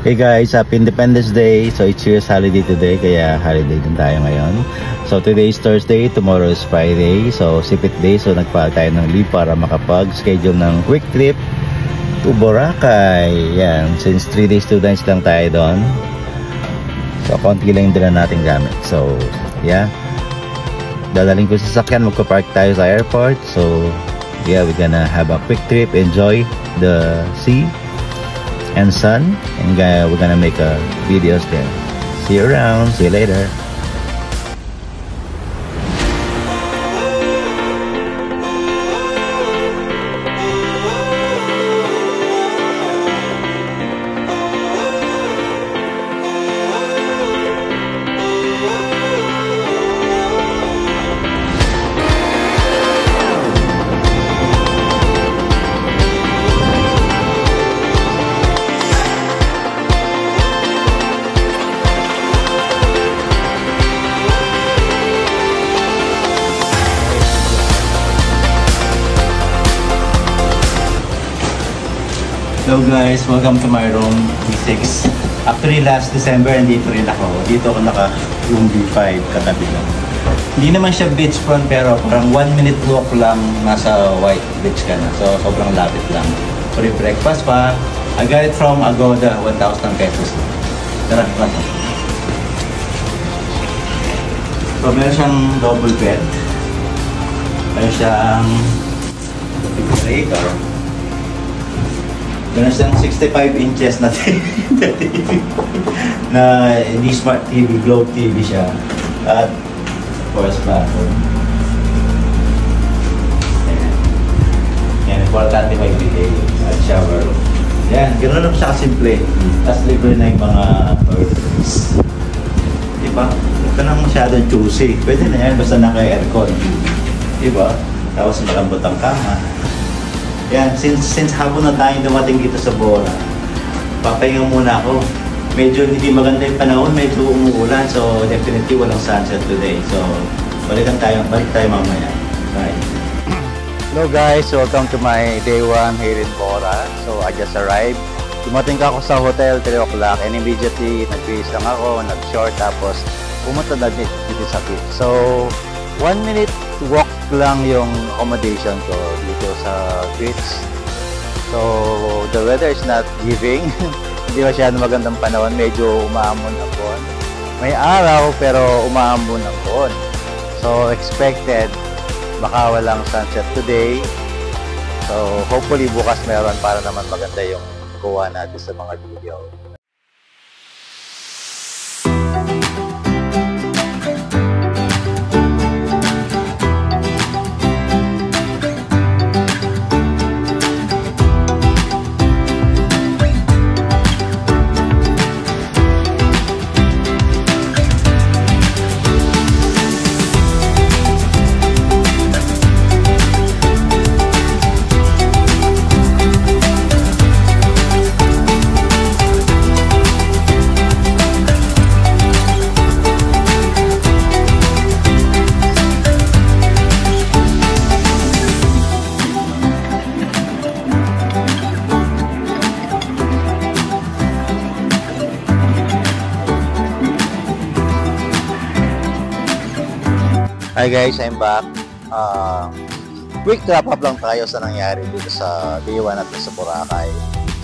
Hey guys, happy Independence Day. So it's US holiday today, kaya holiday din tayo ngayon. So today is Thursday, tomorrow is Friday. So sipit day, so nagpa tayo ng leave para makapag-schedule ng quick trip to Boracay. Yan, since 3 days 2 nights lang tayo doon. So konti lang yung dala nating gamit. So yeah, dadaling ko sa sasakyan, magpa-park tayo sa airport. So yeah, we're gonna have a quick trip, enjoy the sea and sun, and we're gonna make videos there. See you around, see you later. Hello guys, welcome to my room B6. Actually last December dito rin ako. Dito ako naka room B5 katabi lang. Hindi naman siya beachfront pero parang 1 minute walk lang nasa White Beach ka na. So sobrang lapit lang. Free breakfast pa. I got it from Agoda, 1,000 pesos. Tara, tara. So meron siyang double bed. Meron siyang refrigerator. Meron siyang 65 inches na TV na hindi smart TV, Globe TV siya. At of course, bathroom. Yan, importante may bidet at shower. Yan, ganoon lang siya kasimple. Tapos libre na yung mga toiletries. Diba? Huwag ka nang masyadong choosy. Pwede na yan, basta naka-aircon. Diba? Tapos malambot ang kama. Yan, since hapon na tayong dumating dito sa Bora, papahinga muna ako. Medyo hindi maganda yung panahon, medyo umuulan, so definitely walang sunset today. So, balik tayo mamaya. Bye. Hello guys, welcome to my day 1 here in Bora. So, I just arrived. Dumating ako sa hotel 3 o'clock and immediately nag-base lang ako, nag-short, tapos pumunta na dito sa beach. So, 1 minute walk lang yung accommodation ko dito sa beach. So the weather is not giving. Hindi masyadong magandang panahon, medyo umaambon ang buwan. May araw pero umaambon ang buwan. So expected baka walang sunset today. So hopefully bukas meron para naman maganda yung kuha natin sa mga video. Hi guys, I'm back. Quick wrap up lang tayo sa nangyari dito sa day 1 natin sa Boracay.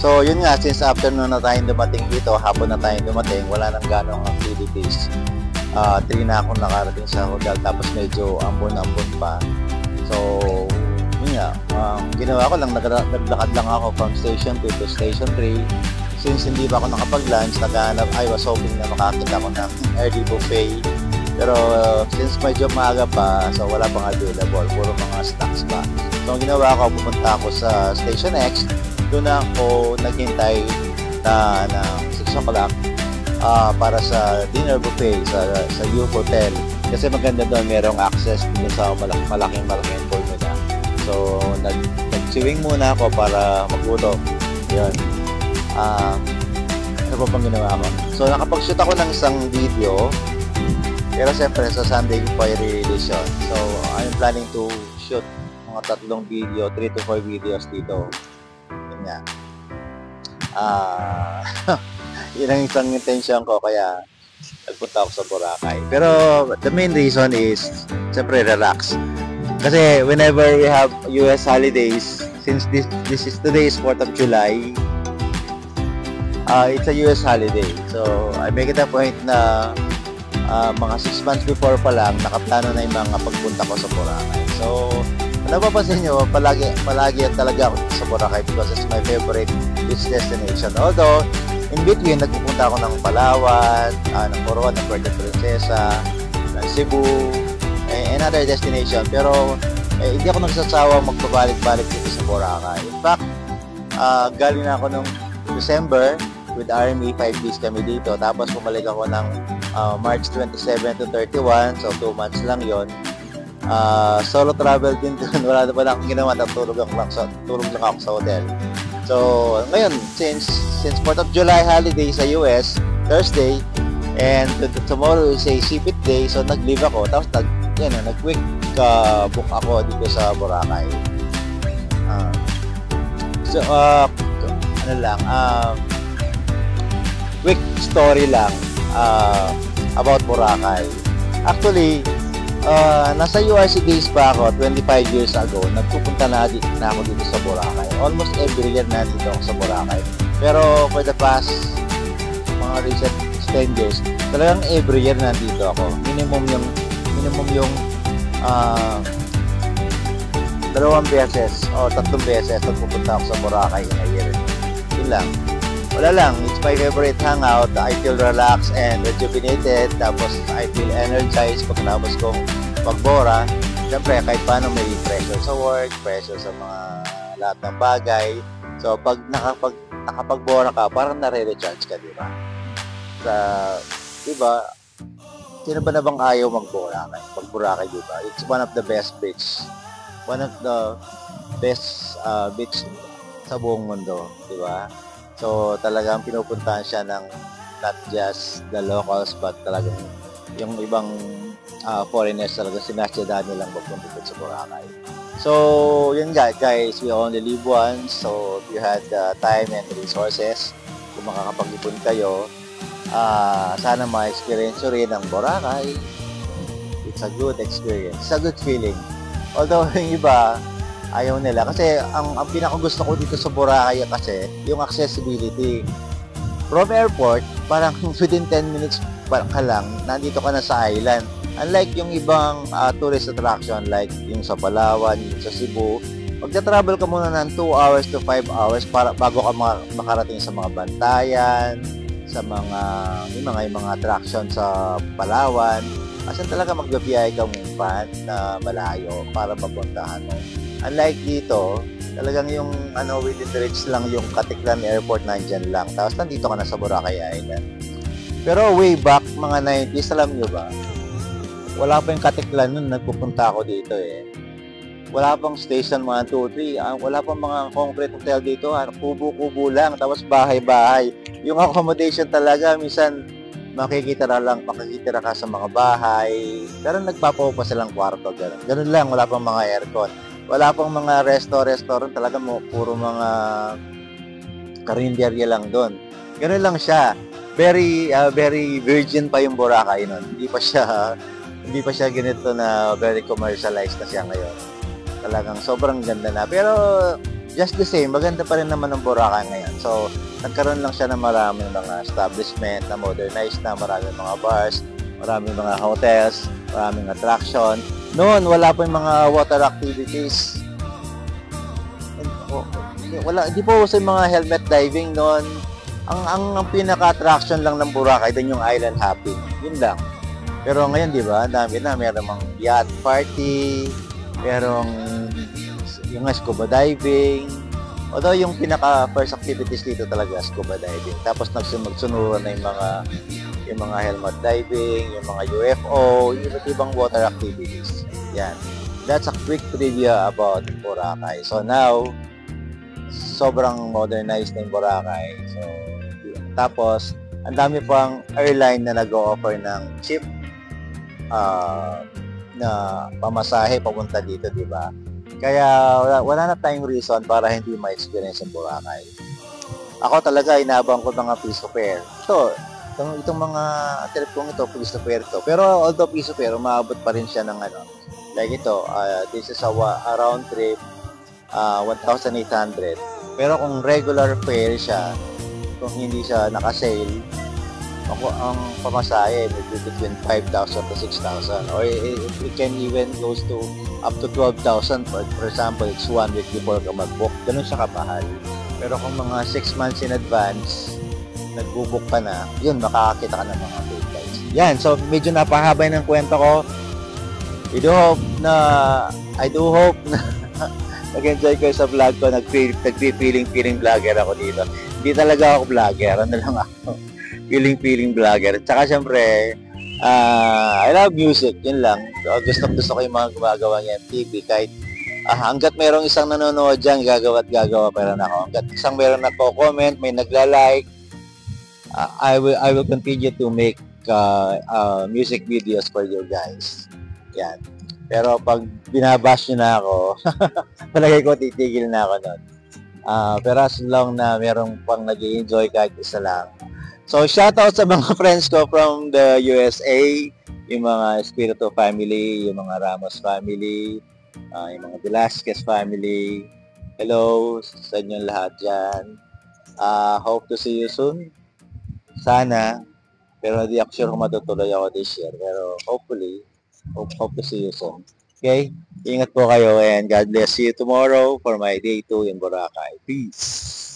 So yun nga, since afternoon na tayong dumating dito, hapon na tayong dumating, wala nang ganong activities. 3 na akong nakarating sa hotel, tapos medyo ambon-ambon pa. So yun nga, ginawa ko lang, naglakad lang ako from station 2 to station 3. Since hindi pa ako nakapag-lunch, naghahanap, I was hoping na makakita ko ng early buffet. Pero since medyo maaga pa, so wala pang available, puro mga snacks pa. So ang ginawa ko, pupunta ako sa Station X. Doon ako naghintay na 6 o'clock para sa dinner buffet sa U Hotel. Kasi maganda doon, merong access din sa malaking pool nila. So nag-swimming muna ako para magbuto. Yun. Ano pa pang ginawa ko? So nakapag-shoot ako ng isang video. Pero siyempre sa Sunday ko i-release yun. So I'm planning to shoot mga 3 video, 3 to 4 videos dito. Yun nga. Yun ang isang intention ko, kaya nagpunta ako sa Boracay. Pero the main reason is, siyempre, relax. Kasi whenever we have US holidays, since this is today is 4th of July, it's a US holiday. So, I make it a point na mga 6 months before pa lang, nakaplano na yung mga pagpunta ko sa Boracay. So, napapansin nyo, palagi talaga ako sa Boracay because it's my favorite beach destination. Although, in between, nagpupunta ako ng Palawan, ng Coron, ng Puerto Princesa, ng Cebu, and other destination. Pero, hindi ako nagsasawa magpabalik-balik dito sa Boracay. In fact, galing na ako nung December with RME, 5 days kami dito. Tapos, bumalik ako ng March 27 to 31, so 2 months lang yon. Solo travel din doon. Wala na pala akong ginawa, tulog lang ako sa hotel. So, ngayon, since 4th of July holiday sa US, Thursday, and tomorrow is a sipit day, so nag-leave ako. Tapos, nag-quick book ako dito sa Boracay. Quick story lang about Boracay. Actually, nasa URC days pa ako, 25 years ago, nagpupunta na ako dito sa Boracay. Almost every year na dito ako sa Boracay. Pero for the past mga recent 10 years, talagang every year na dito ako. Minimum yung 2 beses o 3 beses nagpupunta ako sa Boracay in a year. Yun lang. Wala lang, it's my favorite hangout. I feel relaxed and rejuvenated. Tapos I feel energized pagkatapos kong magbora. Siyempre, kahit paano may pressure sa work, pressure sa mga lahat ng bagay. So, pag nakapagbora ka, parang nare-recharge ka, di ba? Di ba? Sino ba na bang ayaw magbora? Magbora ka, di ba? It's one of the best beach. One of the best beach sa buong mundo, di ba? So, talagang pinupuntahan siya ng not just the locals, but talagang yung ibang foreigners talaga sinasyadan nilang magpunta sa Boracay. So, yun guys, we only live once. So, if you had time and resources, kung makakapag-ipon kayo, sana ma-experience rin ang Boracay. It's a good experience. It's a good feeling. Although, yung iba, ayaw nila. Kasi ang pinakagusto ko dito sa Boracay kasi yung accessibility. From airport, parang within 10 minutes ka lang, nandito ka na sa island. Unlike yung ibang tourist attraction like yung sa Palawan, yung sa Cebu, magta-travel ka muna ng 2 hours to 5 hours bago ka makarating sa mga bantayan, sa yung mga attraction sa Palawan. Kasi talaga magbabiyahe ka muna na malayo para mapuntahan mo. Unlike dito, talagang yung within reach lang yung Katiklan Airport, nandyan lang. Tapos nandito ka na sa Boracay Island. Pero way back, mga 90s, alam nyo ba? Wala pa yung Katiklan nun, nagpupunta ako dito eh. Wala pang station 1, 2, 3. Wala pang mga concrete hotel dito. Kubo-kubo lang, tapos bahay-bahay. Yung accommodation talaga, minsan makikitira ka sa mga bahay. Pero nagpapaupa silang kwarto. Ganun lang, wala pang mga aircon. Wala pang mga restaurant, talaga puro mga karinderya lang doon. Ganun lang siya. Very virgin pa yung Boracay noon. Hindi pa siya ganito na very commercialized na siya ngayon. Talagang sobrang ganda na. Pero just the same, maganda pa rin naman ang Boracay ngayon. So, nagkaroon lang siya ng maraming mga establishment na modernized na, maraming mga bars, maraming mga hotels, maraming attraction. Noon, wala pa yung mga water activities. Hindi po sa mga helmet diving noon. Ang pinaka-attraction lang ng Boracay, doon yung island hopping. Yun lang. Pero ngayon, di ba, dami na. Meron mga yacht party, merong yung scuba diving. Although yung pinaka-first activities dito talaga, scuba diving. Tapos magsunuran na yung mga helmet diving, yung mga UFO, yung ibang water activities. Yan. That's a quick trivia about Boracay. So now, sobrang modernized na yung Boracay. So, tapos, ang dami pang airline na nag-o-offer ng cheap na pamasahe papunta dito, di ba? Kaya wala na tayong reason para hindi ma-experience ang Boracay. Ako talaga, inabang ko mga piece of air. So, itong mga trip kong ito, piece of air to. Pero although piece of air, umaabot pa rin siya ng ano. Like ito, this is a round trip, 1,800. Pero kung regular fare siya, kung hindi siya naka-sale, ako ang pamasahe maybe between 5,000 to 6,000 or it can even goes to up to 12,000 for example it's 1 week before ka mag-book, ganun siya kamahal. Pero kung mga 6 months in advance nag-book ka na, yun makakakita ka ng mga tour guides. Yan, so medyo napahaba ng kwento ko. I do hope na nag-enjoy kayo sa vlog ko. Nag-feeling vlogger ako dito. Hindi talaga ako vlogger, ano lang ako, feeling vlogger. Tsaka syempre, I love music, yun lang. So, gusto ko yung mga gumagawa ng MTV. Kahit hanggat mayroong isang nanonood dyan, gagawa pa rin ako. Hanggat isang mayroong nagko-comment, may nagla-like, I will continue to make music videos for you guys. Yan. Pero pag binabash nyo na ako, palagay ko titigil na ako nun. Pero as long na merong pang nag-enjoy kahit isa lang. So, shoutout sa mga friends ko from the USA, yung mga Espiritu family, yung mga Ramos family, yung mga Velasquez family. Hello sa inyong lahat dyan. Hope to see you soon. Sana, pero hindi ako sure kung matutuloy ako this year. Pero hopefully, hope to see you soon. Okay? Ingat po kayo and God bless you tomorrow for my day 2 in Boracay. Peace!